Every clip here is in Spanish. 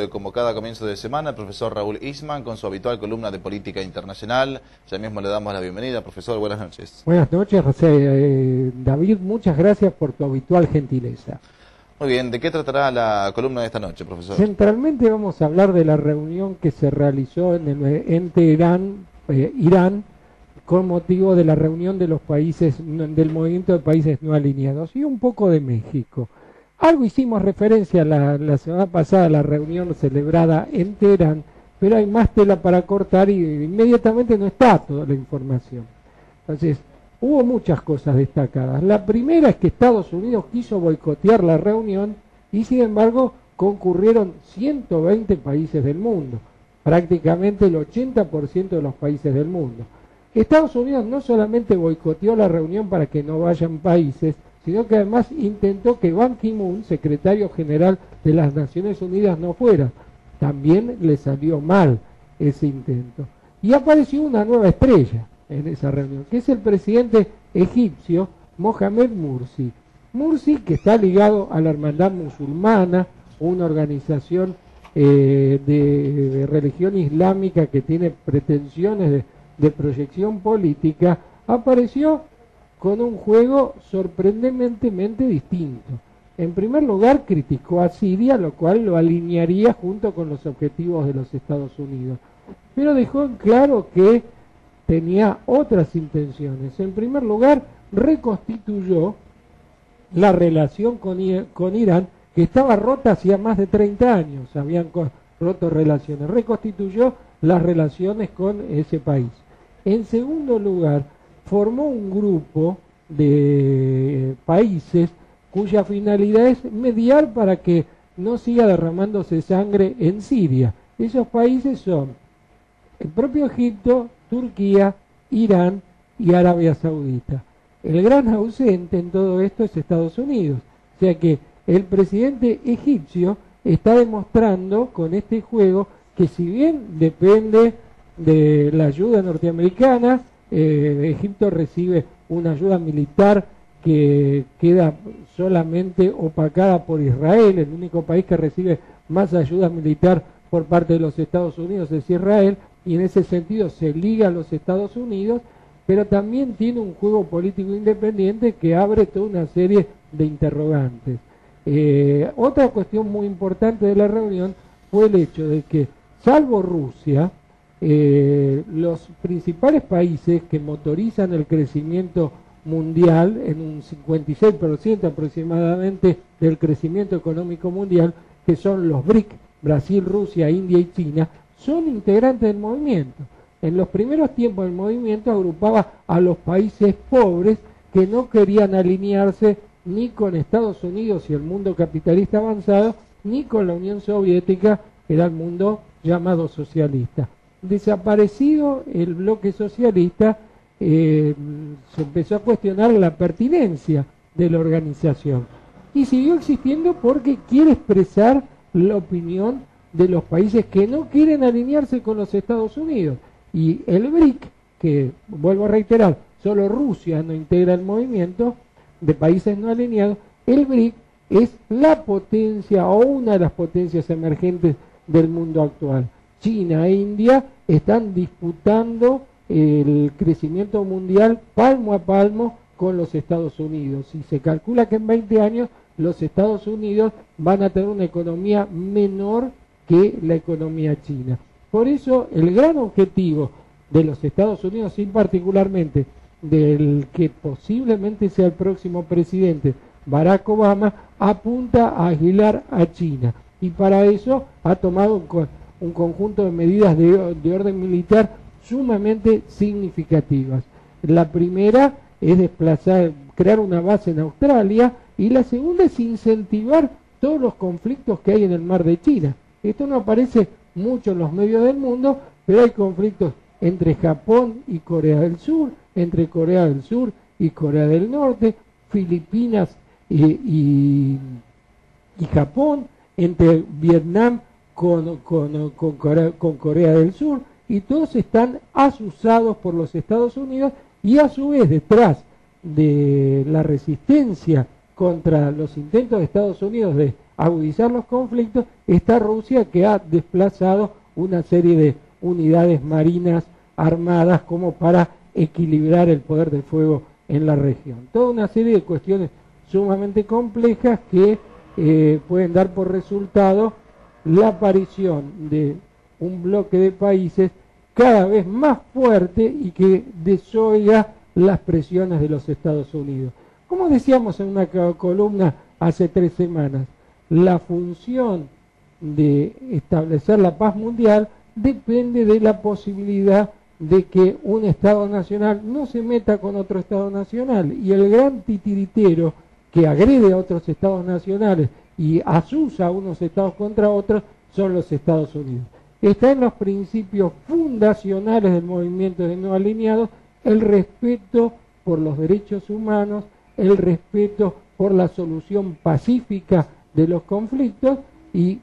Como cada comienzo de semana, el profesor Raúl Isman con su habitual columna de política internacional. Ya mismo le damos la bienvenida. Profesor, buenas noches. Buenas noches, José. David, muchas gracias por tu habitual gentileza. Muy bien, ¿de qué tratará la columna de esta noche, profesor? Centralmente vamos a hablar de la reunión que se realizó en Teherán, Irán, con motivo de la reunión de los países, del movimiento de países no alineados, y un poco de México. Algo hicimos referencia la semana pasada a la reunión celebrada en Teherán, pero hay más tela para cortar y inmediatamente no está toda la información. Entonces, hubo muchas cosas destacadas. La primera es que Estados Unidos quiso boicotear la reunión y sin embargo concurrieron 120 países del mundo, prácticamente el 80% de los países del mundo. Estados Unidos no solamente boicoteó la reunión para que no vayan países, sino que además intentó que Ban Ki-moon, secretario general de las Naciones Unidas, no fuera. También le salió mal ese intento. Y apareció una nueva estrella en esa reunión, que es el presidente egipcio Mohamed Morsi. Morsi, que está ligado a la Hermandad Musulmana, una organización de religión islámica que tiene pretensiones de proyección política, apareció con un juego sorprendentemente distinto. En primer lugar, criticó a Siria, lo cual lo alinearía junto con los objetivos de los Estados Unidos. Pero dejó en claro que tenía otras intenciones. En primer lugar, reconstituyó la relación con Irán, que estaba rota hacía más de 30 años, habían roto relaciones. Reconstituyó las relaciones con ese país. En segundo lugar, formó un grupo de países cuya finalidad es mediar para que no siga derramándose sangre en Siria. Esos países son el propio Egipto, Turquía, Irán y Arabia Saudita. El gran ausente en todo esto es Estados Unidos. O sea que el presidente egipcio está demostrando con este juego que si bien depende de la ayuda norteamericana, Egipto recibe una ayuda militar que queda solamente opacada por Israel. El único país que recibe más ayuda militar por parte de los Estados Unidos es Israel, y en ese sentido se liga a los Estados Unidos, pero también tiene un juego político independiente que abre toda una serie de interrogantes. Otra cuestión muy importante de la reunión fue el hecho de que, salvo Rusia, los principales países que motorizan el crecimiento mundial, en un 56% aproximadamente del crecimiento económico mundial, que son los BRIC, Brasil, Rusia, India y China, son integrantes del movimiento. En los primeros tiempos del movimiento agrupaba a los países pobres que no querían alinearse ni con Estados Unidos y el mundo capitalista avanzado, ni con la Unión Soviética, que era el mundo llamado socialista. Desaparecido el bloque socialista, se empezó a cuestionar la pertinencia de la organización y siguió existiendo porque quiere expresar la opinión de los países que no quieren alinearse con los Estados Unidos. Y el BRIC, que vuelvo a reiterar, solo Rusia no integra el movimiento de países no alineados, el BRIC es la potencia o una de las potencias emergentes del mundo actual. China e India están disputando el crecimiento mundial palmo a palmo con los Estados Unidos, y se calcula que en 20 años los Estados Unidos van a tener una economía menor que la economía china. Por eso el gran objetivo de los Estados Unidos, y particularmente del que posiblemente sea el próximo presidente, Barack Obama, apunta a aislar a China, y para eso ha tomado un conjunto de medidas de orden militar sumamente significativas. La primera es crear una base en Australia, y la segunda es incentivar todos los conflictos que hay en el mar de China. Esto no aparece mucho en los medios del mundo, pero hay conflictos entre Japón y Corea del Sur, entre Corea del Sur y Corea del Norte, Filipinas y Japón, entre Vietnam con Corea del Sur, y todos están asusados por los Estados Unidos, y a su vez detrás de la resistencia contra los intentos de Estados Unidos de agudizar los conflictos, está Rusia, que ha desplazado una serie de unidades marinas armadas como para equilibrar el poder de fuego en la región. Toda una serie de cuestiones sumamente complejas que pueden dar por resultado la aparición de un bloque de países cada vez más fuerte y que desoiga las presiones de los Estados Unidos. Como decíamos en una columna hace 3 semanas, la función de establecer la paz mundial depende de la posibilidad de que un Estado nacional no se meta con otro Estado nacional, y el gran titiritero que agrede a otros Estados nacionales y asusa a unos Estados contra otros son los Estados Unidos. Está en los principios fundacionales del movimiento de no alineados el respeto por los derechos humanos, el respeto por la solución pacífica de los conflictos, y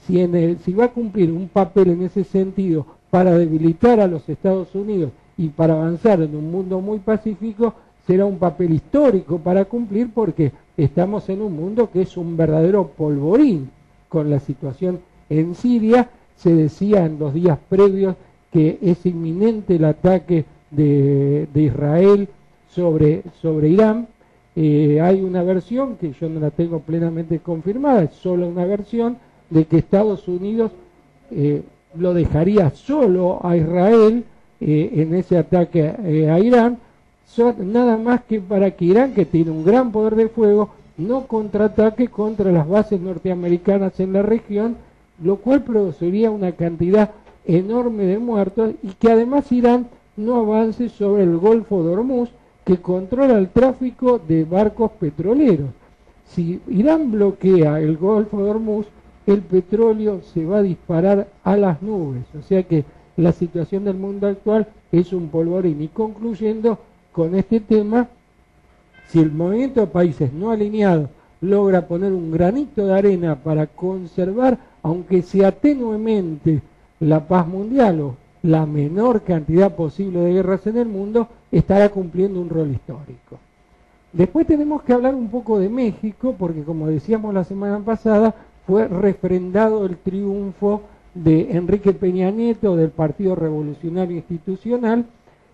si va a cumplir un papel en ese sentido para debilitar a los Estados Unidos y para avanzar en un mundo muy pacífico, será un papel histórico para cumplir, porque estamos en un mundo que es un verdadero polvorín con la situación en Siria. Se decía en los días previos que es inminente el ataque de Israel sobre Irán. Hay una versión que yo no la tengo plenamente confirmada, es solo una versión, de que Estados Unidos lo dejaría solo a Israel en ese ataque a Irán, nada más que para que Irán, que tiene un gran poder de fuego, no contraataque contra las bases norteamericanas en la región, lo cual produciría una cantidad enorme de muertos, y que además Irán no avance sobre el Golfo de Hormuz, que controla el tráfico de barcos petroleros. Si Irán bloquea el Golfo de Hormuz, el petróleo se va a disparar a las nubes. O sea que la situación del mundo actual es un polvorín. Y concluyendo con este tema, si el movimiento de países no alineados logra poner un granito de arena para conservar, aunque sea tenuemente, la paz mundial o la menor cantidad posible de guerras en el mundo, estará cumpliendo un rol histórico. Después tenemos que hablar un poco de México, porque como decíamos la semana pasada, fue refrendado el triunfo de Enrique Peña Nieto del Partido Revolucionario Institucional,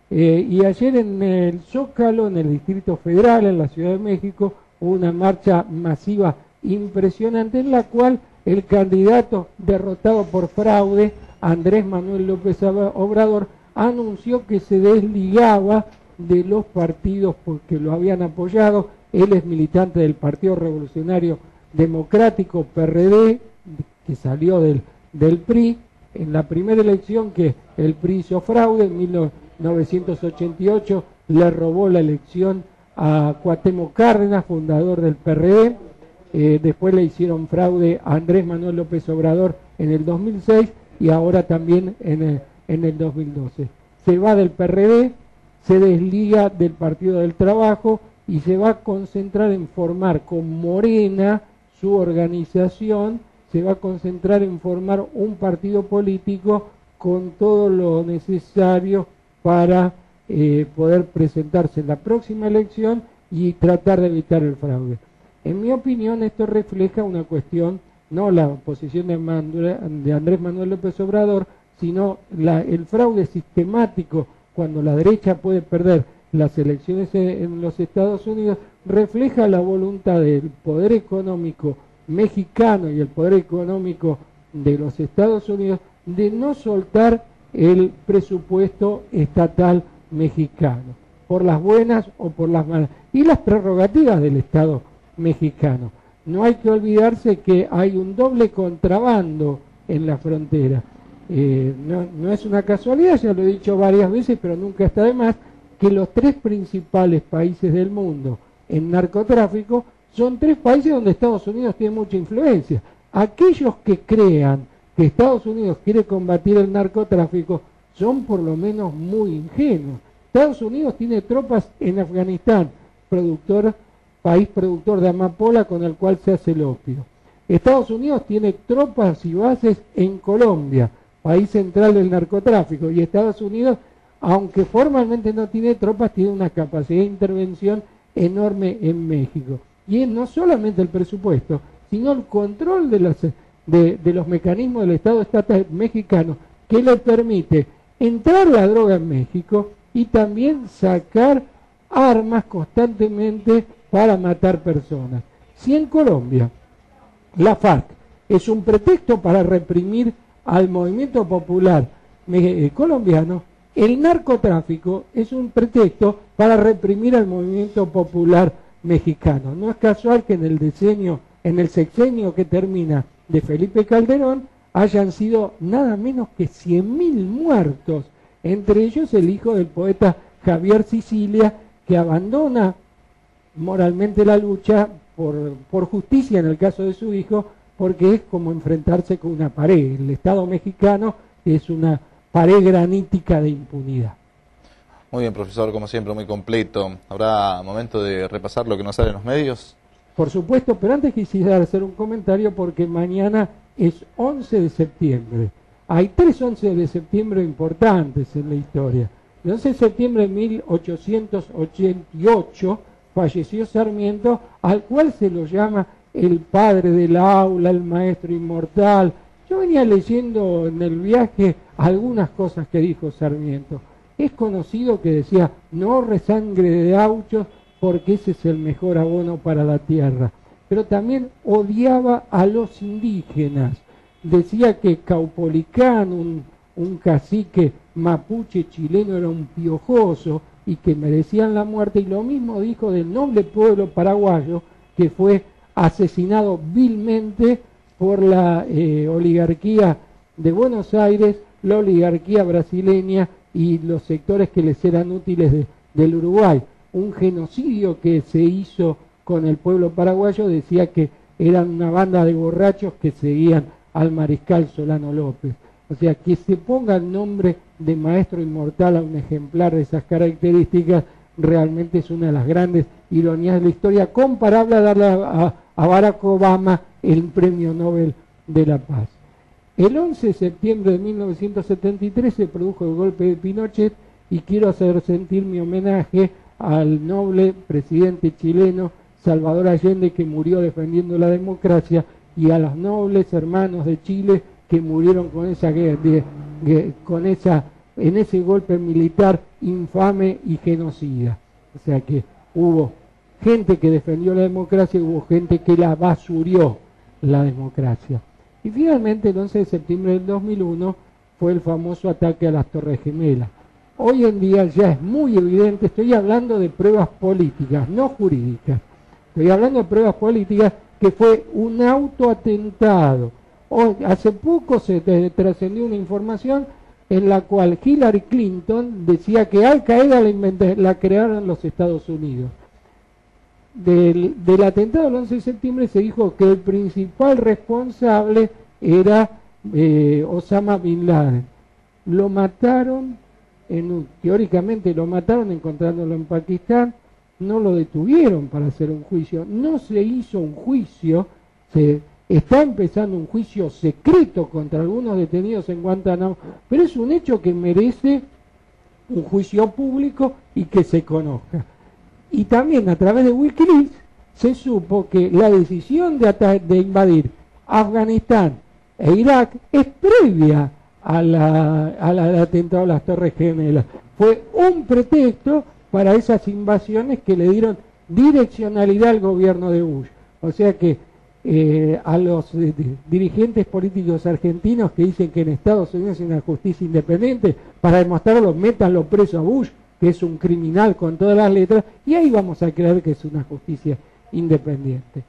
y ayer en el Zócalo, en el Distrito Federal, en la Ciudad de México, hubo una marcha masiva impresionante en la cual el candidato derrotado por fraude, Andrés Manuel López Obrador, anunció que se desligaba de los partidos porque lo habían apoyado. Él es militante del Partido Revolucionario Democrático, PRD, que salió del PRI, en la primera elección que el PRI hizo fraude. En 1988 le robó la elección a Cuauhtémoc Cárdenas, fundador del PRD. Después le hicieron fraude a Andrés Manuel López Obrador en el 2006 y ahora también en el 2012. Se va del PRD, se desliga del Partido del Trabajo y se va a concentrar en formar con Morena, su organización, se va a concentrar en formar un partido político con todo lo necesario para poder presentarse en la próxima elección y tratar de evitar el fraude. En mi opinión, esto refleja una cuestión, no la posición de Andrés Manuel López Obrador, sino el fraude sistemático cuando la derecha puede perder las elecciones en los Estados Unidos, refleja la voluntad del poder económico mexicano y el poder económico de los Estados Unidos de no soltar el presupuesto estatal mexicano, por las buenas o por las malas, y las prerrogativas del Estado mexicano. No hay que olvidarse que hay un doble contrabando en la frontera. No es una casualidad, ya lo he dicho varias veces, pero nunca está de más, que los 3 principales países del mundo en narcotráfico son 3 países donde Estados Unidos tiene mucha influencia. Aquellos que crean que Estados Unidos quiere combatir el narcotráfico son por lo menos muy ingenuos. Estados Unidos tiene tropas en Afganistán, país productor de amapola con el cual se hace el opio. Estados Unidos tiene tropas y bases en Colombia, país central del narcotráfico, y Estados Unidos, aunque formalmente no tiene tropas, tiene una capacidad de intervención enorme en México. Y no solamente el presupuesto, sino el control de los mecanismos del Estado estatal mexicano, que le permite entrar la droga en México y también sacar armas constantemente para matar personas. Si en Colombia la FARC es un pretexto para reprimir al movimiento popular colombiano, el narcotráfico es un pretexto para reprimir al movimiento popular mexicano. No es casual que en el sexenio que termina de Felipe Calderón hayan sido nada menos que 100.000 muertos, entre ellos el hijo del poeta Javier Sicilia, que abandona moralmente la lucha por justicia en el caso de su hijo, porque es como enfrentarse con una pared. El Estado mexicano es una pared granítica de impunidad. Muy bien, profesor, como siempre, muy completo. ¿Habrá momento de repasar lo que nos sale en los medios? Por supuesto, pero antes quisiera hacer un comentario porque mañana es 11 de septiembre. Hay 3 11 de septiembre importantes en la historia. El 11 de septiembre de 1888 falleció Sarmiento, al cual se lo llama el padre del aula, el maestro inmortal. Yo venía leyendo en el viaje algunas cosas que dijo Sarmiento. Es conocido que decía, no resangre de gauchos porque ese es el mejor abono para la tierra. Pero también odiaba a los indígenas. Decía que Caupolicán, un cacique mapuche chileno, era un piojoso y que merecían la muerte. Y lo mismo dijo del noble pueblo paraguayo, que fue asesinado vilmente por la oligarquía de Buenos Aires, la oligarquía brasileña y los sectores que les eran útiles del Uruguay. Un genocidio que se hizo con el pueblo paraguayo. Decía que eran una banda de borrachos que seguían al mariscal Solano López. O sea, que se ponga el nombre de maestro inmortal a un ejemplar de esas características realmente es una de las grandes ironías de la historia, comparable a darle a Barack Obama el Premio Nobel de la Paz. El 11 de septiembre de 1973 se produjo el golpe de Pinochet y quiero hacer sentir mi homenaje al noble presidente chileno Salvador Allende, que murió defendiendo la democracia, y a los nobles hermanos de Chile que murieron en ese golpe militar infame y genocida. O sea que hubo gente que defendió la democracia y hubo gente que la basurió la democracia. Y finalmente el 11 de septiembre del 2001 fue el famoso ataque a las Torres Gemelas. Hoy en día ya es muy evidente, estoy hablando de pruebas políticas, no jurídicas. Estoy hablando de pruebas políticas, que fue un autoatentado. Hace poco se trascendió una información en la cual Hillary Clinton decía que Al Qaeda la crearon los Estados Unidos. Del atentado del 11 de septiembre se dijo que el principal responsable era Osama Bin Laden. Lo mataron, teóricamente lo mataron encontrándolo en Pakistán. No lo detuvieron para hacer un juicio, no se hizo un juicio, se está empezando un juicio secreto contra algunos detenidos en Guantánamo, pero es un hecho que merece un juicio público y que se conozca. Y también a través de Wikileaks se supo que la decisión de invadir Afganistán e Irak es previa al atentado a las Torres Gemelas. Fue un pretexto para esas invasiones que le dieron direccionalidad al gobierno de Bush. O sea que a los dirigentes políticos argentinos que dicen que en Estados Unidos hay una justicia independiente, para demostrarlo, métanlo preso a Bush, que es un criminal con todas las letras, y ahí vamos a creer que es una justicia independiente.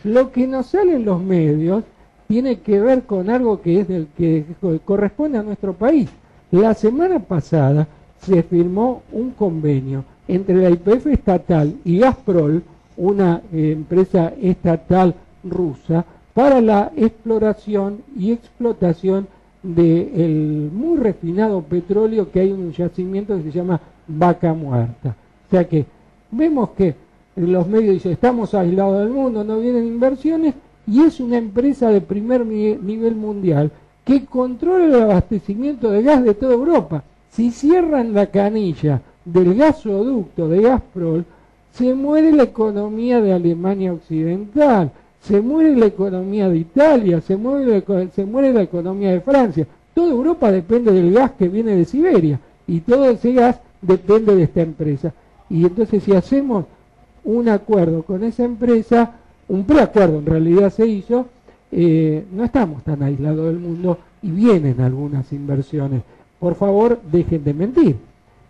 Lo que nos sale en los medios tiene que ver con algo que corresponde a nuestro país. La semana pasada se firmó un convenio entre la YPF estatal y Gazprom, una empresa estatal rusa, para la exploración y explotación del muy refinado petróleo que hay en un yacimiento que se llama Vaca Muerta. O sea que vemos que los medios dicen, estamos aislados del mundo, no vienen inversiones, y es una empresa de primer nivel mundial que controla el abastecimiento de gas de toda Europa. Si cierran la canilla del gasoducto de Gazprom, se muere la economía de Alemania Occidental. se muere la economía de Italia, se muere la economía de Francia. Toda Europa depende del gas que viene de Siberia y todo ese gas depende de esta empresa. Y entonces si hacemos un acuerdo con esa empresa, un preacuerdo en realidad se hizo, no estamos tan aislados del mundo y vienen algunas inversiones. Por favor, dejen de mentir.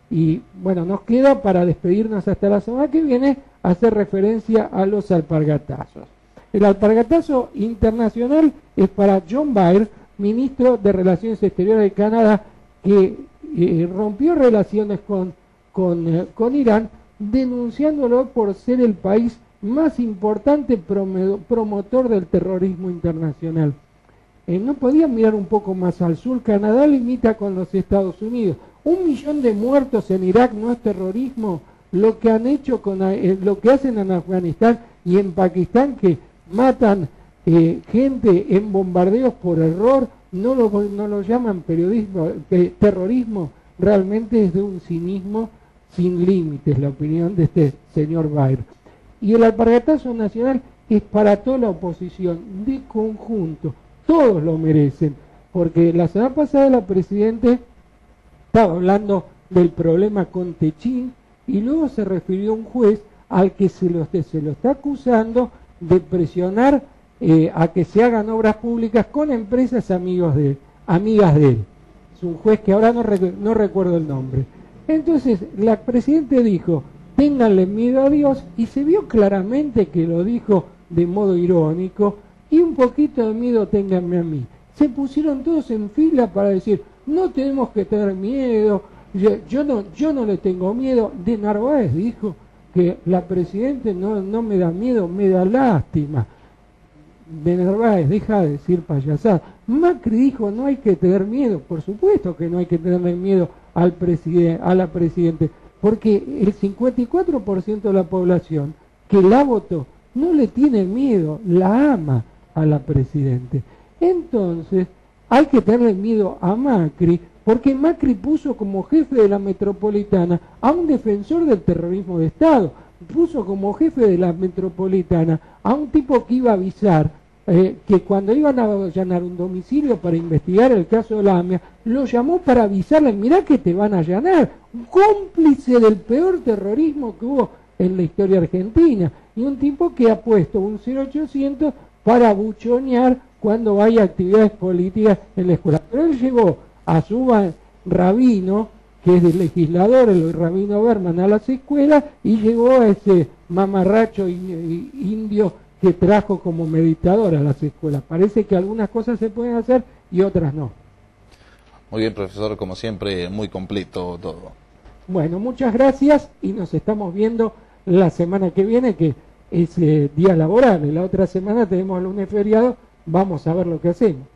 Y bueno, nos queda para despedirnos hasta la semana que viene hacer referencia a los alpargatazos. El alpargatazo internacional es para John Baird, ministro de Relaciones Exteriores de Canadá, que rompió relaciones con Irán, denunciándolo por ser el país más importante promotor del terrorismo internacional. No podían mirar un poco más al sur. Canadá limita con los Estados Unidos. 1 millón de muertos en Irak no es terrorismo. Lo que han hecho lo que hacen en Afganistán y en Pakistán, que matan gente en bombardeos por error, no lo llaman terrorismo. Realmente es de un cinismo sin límites la opinión de este señor Baird. Y el alpargatazo nacional es para toda la oposición, de conjunto. Todos lo merecen, porque la semana pasada la Presidenta estaba hablando del problema con Techín y luego se refirió a un juez al que se lo está acusando de presionar a que se hagan obras públicas con empresas amigas de él. Es un juez que ahora no recuerdo el nombre. Entonces la Presidenta dijo, ténganle miedo a Dios, y se vio claramente que lo dijo de modo irónico, y un poquito de miedo ténganme a mí. Se pusieron todos en fila para decir, no tenemos que tener miedo, yo no le tengo miedo. De Narváez dijo que la Presidenta no me da miedo, me da lástima. De Narváez, deja de decir payasada. Macri dijo, no hay que tener miedo. Por supuesto que no hay que tenerle miedo a la Presidenta, porque el 54% de la población que la votó no le tiene miedo, la ama a la Presidenta. Entonces hay que tenerle miedo a Macri, porque Macri puso como jefe de la Metropolitana a un defensor del terrorismo de Estado, puso como jefe de la Metropolitana a un tipo que iba a avisar que cuando iban a allanar un domicilio para investigar el caso de la AMIA, lo llamó para avisarle, mirá que te van a allanar, un cómplice del peor terrorismo que hubo en la historia argentina, y un tipo que ha puesto un 0800 para buchonear cuando hay actividades políticas en la escuela. Pero él llevó a su rabino, que es el legislador, el rabino Berman, a las escuelas, y llegó a ese mamarracho indio que trajo como meditador a las escuelas. Parece que algunas cosas se pueden hacer y otras no. Muy bien, profesor, como siempre, muy completo todo. Bueno, muchas gracias y nos estamos viendo la semana que viene, que es día laboral. La otra semana tenemos lunes feriado, vamos a ver lo que hacemos.